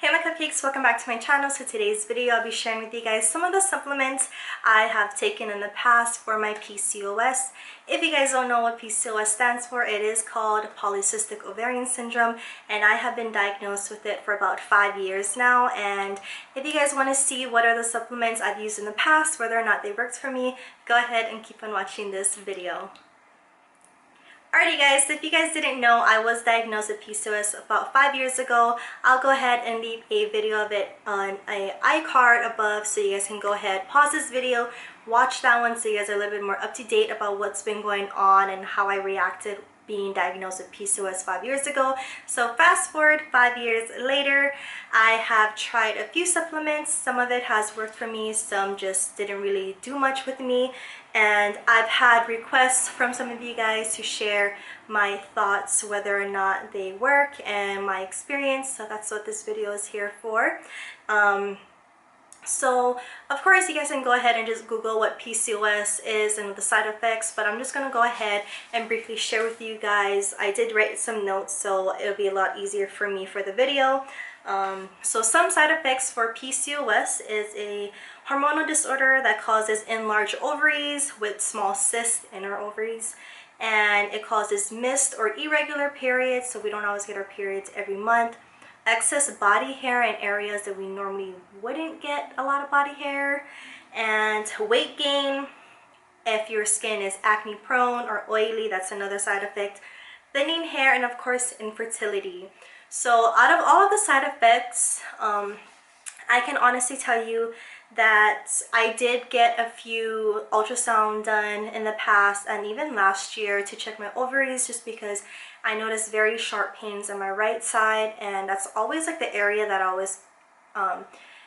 Hey my cupcakes, welcome back to my channel. So today's video I'll be sharing with you guys some of the supplements I have taken in the past for my PCOS. If you guys don't know what PCOS stands for, it is called Polycystic Ovarian Syndrome, and I have been diagnosed with it for about 5 years now. And if you guys want to see what are the supplements I've used in the past, whether or not they worked for me, go ahead and keep on watching this video. Alrighty guys, so if you guys didn't know, I was diagnosed with PCOS about 5 years ago. I'll go ahead and leave a video of it on an iCard above so you guys can go ahead, pause this video, watch that one so you guys are a little bit more up to date about what's been going on and how I reacted being diagnosed with PCOS 5 years ago. So fast forward 5 years later, I have tried a few supplements. Some of it has worked for me, some just didn't really do much with me. And I've had requests from some of you guys to share my thoughts, whether or not they work, and my experience. So that's what this video is here for. So of course you guys can go ahead and just Google what PCOS is and the side effects, but I'm just going to go ahead and briefly share with you guys. I did write some notes so it'll be a lot easier for me for the video. So some side effects for PCOS is a hormonal disorder that causes enlarged ovaries with small cysts in our ovaries, and it causes missed or irregular periods, so we don't always get our periods every month. Excess body hair in areas that we normally wouldn't get a lot of body hair, and weight gain if your skin is acne prone or oily. That's another side effect. Thinning hair, and of course infertility. So out of all of the side effects, I can honestly tell you that I did get a few ultrasound done in the past and even last year to check my ovaries, just because I noticed very sharp pains on my right side, and that's always like the area that I always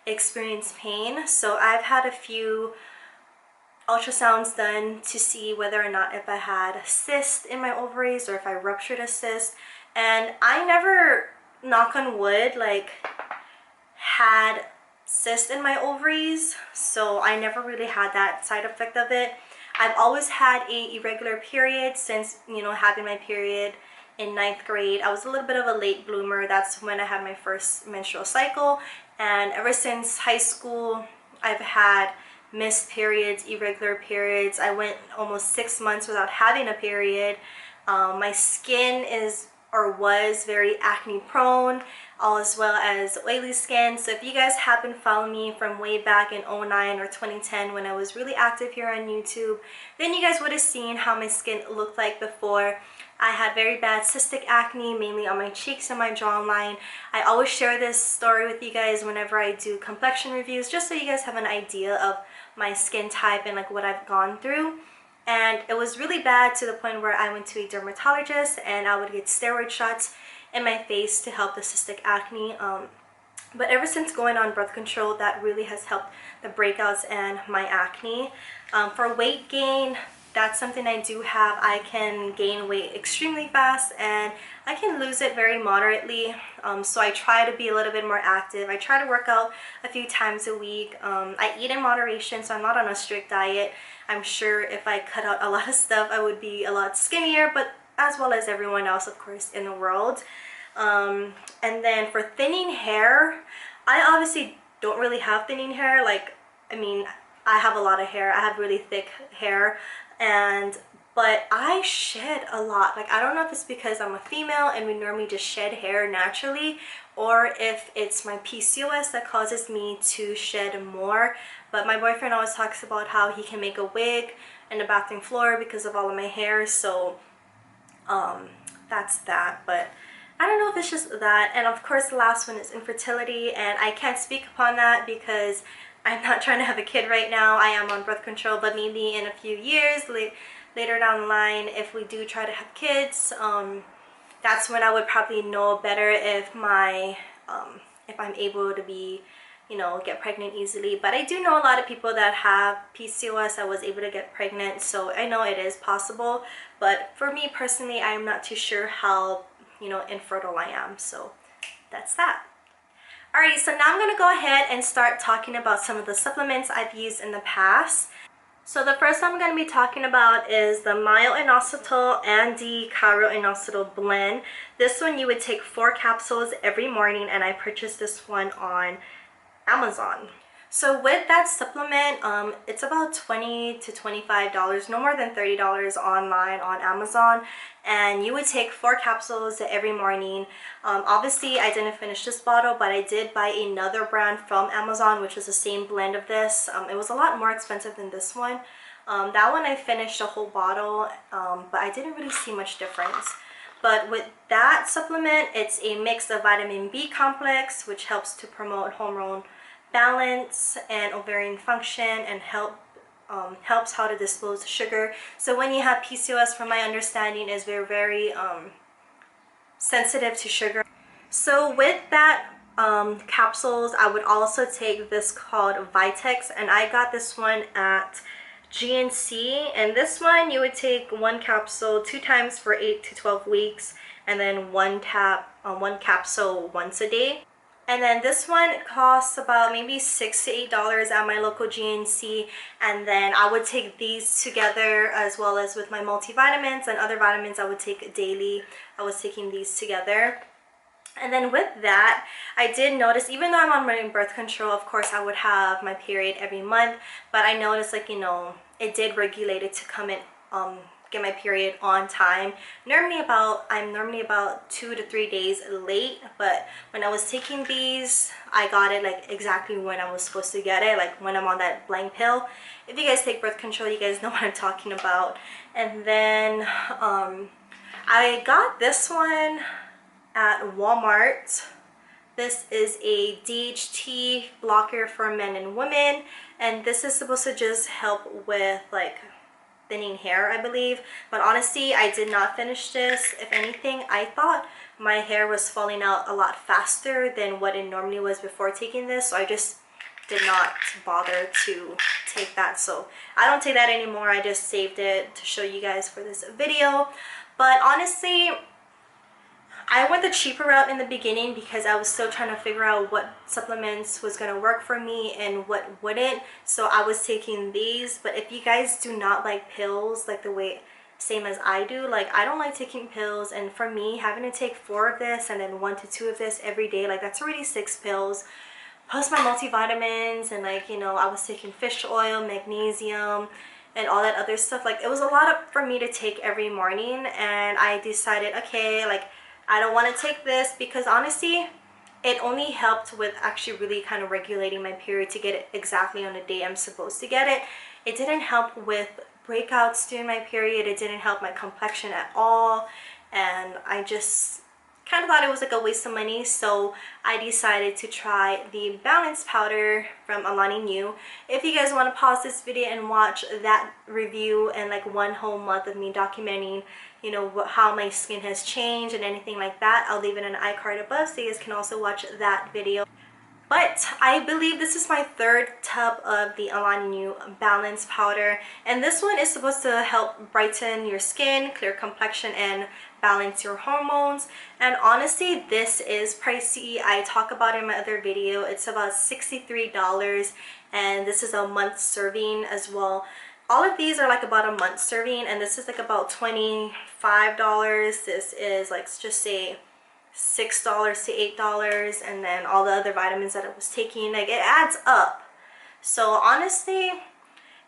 experience pain. So I've had a few ultrasounds done to see whether or not if I had a cyst in my ovaries or if I ruptured a cyst, and I never, knock on wood, like had cyst in my ovaries, so I never really had that side effect of it. I've always had a irregular period since, you know, having my period in 9th grade. I was a little bit of a late bloomer. That's when I had my first menstrual cycle, and ever since high school I've had missed periods, irregular periods. I went almost 6 months without having a period. My skin is or was very acne prone, as well as oily skin. So if you guys happen to follow me from way back in 09 or 2010 when I was really active here on YouTube, then you guys would have seen how my skin looked like before. I had very bad cystic acne, mainly on my cheeks and my jawline. I always share this story with you guys whenever I do complexion reviews, just so you guys have an idea of my skin type and like what I've gone through. And it was really bad to the point where I went to a dermatologist and I would get steroid shots in my face to help the cystic acne. But ever since going on birth control, that really has helped the breakouts and my acne. For weight gain, that's something I do have. I can gain weight extremely fast and I can lose it very moderately. So I try to be a little bit more active. I try to work out a few times a week. I eat in moderation, so I'm not on a strict diet. I'm sure if I cut out a lot of stuff, I would be a lot skinnier, but as well as everyone else, of course, in the world. And then for thinning hair, I obviously don't really have thinning hair. Like, I mean, I have a lot of hair. I have really thick hair, but I shed a lot. Like, I don't know if it's because I'm a female and we normally just shed hair naturally, or if it's my PCOS that causes me to shed more. But my boyfriend always talks about how he can make a wig in the bathroom floor because of all of my hair. So that's that. But I don't know if it's just that. And of course the last one is infertility, and I can't speak upon that because I'm not trying to have a kid right now. I am on birth control, but maybe in a few years later down the line, if we do try to have kids, that's when I would probably know better if I'm able to be, you know, get pregnant easily. But I do know a lot of people that have PCOS that was able to get pregnant, so I know it is possible. But for me personally, I'm not too sure how, you know, infertile I am. So that's that. Alright, so now I'm going to go ahead and start talking about some of the supplements I've used in the past. So the first I'm going to be talking about is the Myo-Inositol and the Inositol blend. This one you would take 4 capsules every morning, and I purchased this one on Amazon. So with that supplement, it's about $20 to $25, no more than $30 online on Amazon, and you would take 4 capsules every morning. Obviously I didn't finish this bottle, but I did buy another brand from Amazon which is the same blend of this. It was a lot more expensive than this one. That one I finished a whole bottle, but I didn't really see much difference. But with that supplement, it's a mix of vitamin B complex, which helps to promote hormone balance and ovarian function, and helps how to dispose sugar. So when you have PCOS, from my understanding, is very sensitive to sugar. So with that capsules, I would also take this called Vitex, and I got this one at GNC, and this one you would take 1 capsule 2 times for 8 to 12 weeks, and then one capsule once a day. And then this one costs about maybe $6 to $8 at my local GNC. And then I would take these together as well as with my multivitamins and other vitamins I would take daily. I was taking these together. And then with that, I did notice, even though I'm on my birth control, of course I would have my period every month, but I noticed, like, you know, it did regulate it to come in, get my period on time. I'm normally about 2 to 3 days late, but when I was taking these, I got it like exactly when I was supposed to get it, like when I'm on that blank pill. If you guys take birth control, you guys know what I'm talking about. And then I got this one at Walmart. This is a Dht Blocker for men and women, and this is supposed to just help with like thinning hair, I believe. But honestly, I did not finish this. If anything, I thought my hair was falling out a lot faster than what it normally was before taking this, so I just did not bother to take that. So I don't take that anymore. I just saved it to show you guys for this video. But honestly, I went the cheaper route in the beginning because I was still trying to figure out what supplements was going to work for me and what wouldn't. So I was taking these. But if you guys do not like pills, like the way same as I do, like I don't like taking pills, and for me, having to take 4 of this and then 1 to 2 of this every day, like that's already 6 pills plus my multivitamins, and like, you know, I was taking fish oil, magnesium, and all that other stuff. Like it was a lot for me to take every morning, and I decided, okay, like I don't want to take this because honestly, it only helped with actually really kind of regulating my period to get it exactly on the day I'm supposed to get it. It didn't help with breakouts during my period. It didn't help my complexion at all. And I just kind of thought it was like a waste of money. So I decided to try the balance powder from Alani Nu. If you guys want to pause this video and watch that review and like 1 whole month of me documenting, you know, how my skin has changed and anything like that, I'll leave it in an iCard above so you guys can also watch that video. But I believe this is my 3rd tub of the Alani Nu balance powder, and this one is supposed to help brighten your skin, clear complexion, and balance your hormones. And honestly, this is pricey. I talk about it in my other video. It's about $63, and this is a month serving as well. All of these are like about a month serving, and this is like about $25. This is like, just say $6 to $8, and then all the other vitamins that I was taking, like it adds up. So honestly,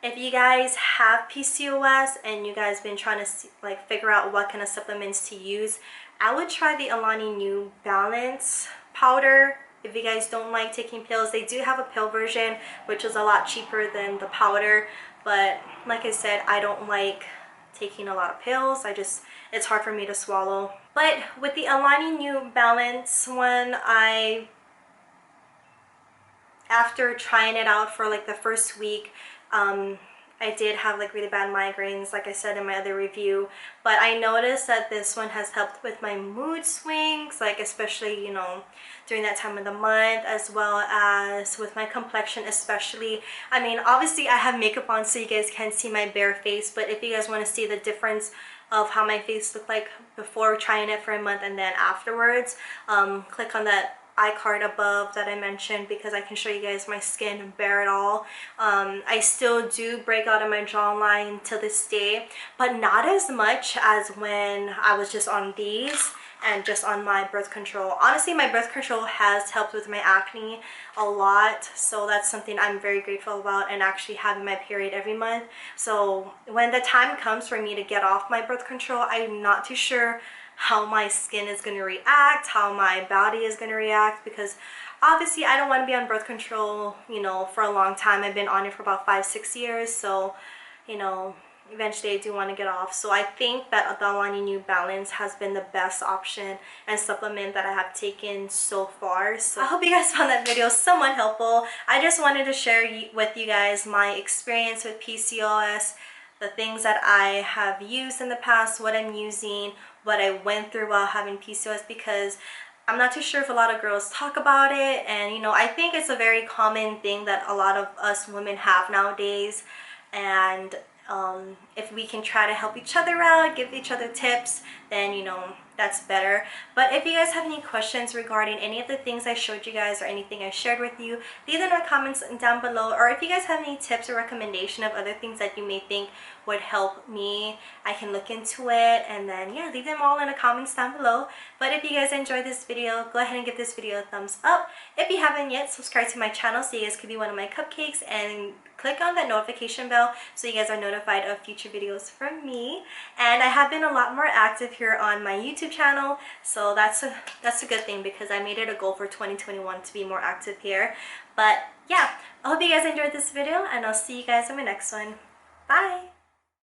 if you guys have PCOS and you guys been trying to like figure out what kind of supplements to use, I would try the Alani Nu balance powder. If you guys don't like taking pills, they do have a pill version which is a lot cheaper than the powder, but like I said, I don't like taking a lot of pills. It's hard for me to swallow. But with the Alani Nu balance one, after trying it out for like the first week, I did have like really bad migraines, like I said in my other review, but I noticed that this one has helped with my mood swings, like especially, you know, during that time of the month, as well as with my complexion especially. I mean, obviously I have makeup on so you guys can't see my bare face, but if you guys want to see the difference of how my face looked like before trying it for a month and then afterwards, click on that iCard above that I mentioned, because I can show you guys my skin bare it all. I still do break out of my jawline to this day, but not as much as when I was just on these and just on my birth control. Honestly, my birth control has helped with my acne a lot, so that's something I'm very grateful about, and actually having my period every month. So when the time comes for me to get off my birth control, I'm not too sure how my skin is going to react, how my body is going to react, because obviously I don't want to be on birth control, you know, for a long time. I've been on it for about 5-6 years, so you know, eventually I do want to get off. So I think that the Alani New Balance has been the best option and supplement that I have taken so far. So I hope you guys found that video somewhat helpful. I just wanted to share with you guys my experience with PCOS, the things that I have used in the past, what I'm using, what I went through while having PCOS, because I'm not too sure if a lot of girls talk about it. And you know, I think it's a very common thing that a lot of us women have nowadays. And if we can try to help each other out, give each other tips, then you know, that's better. But if you guys have any questions regarding any of the things I showed you guys or anything I shared with you, leave them in the comments down below. Or if you guys have any tips or recommendation of other things that you may think would help me, I can look into it. And then yeah, leave them all in the comments down below. But if you guys enjoyed this video, go ahead and give this video a thumbs up. If you haven't yet, subscribe to my channel so you guys could be one of my cupcakes, and click on that notification bell so you guys are notified of future videos from me. And I have been a lot more active here on my YouTube channel, so that's a good thing, because I made it a goal for 2021 to be more active here. But yeah, I hope you guys enjoyed this video, and I'll see you guys in my next one. Bye!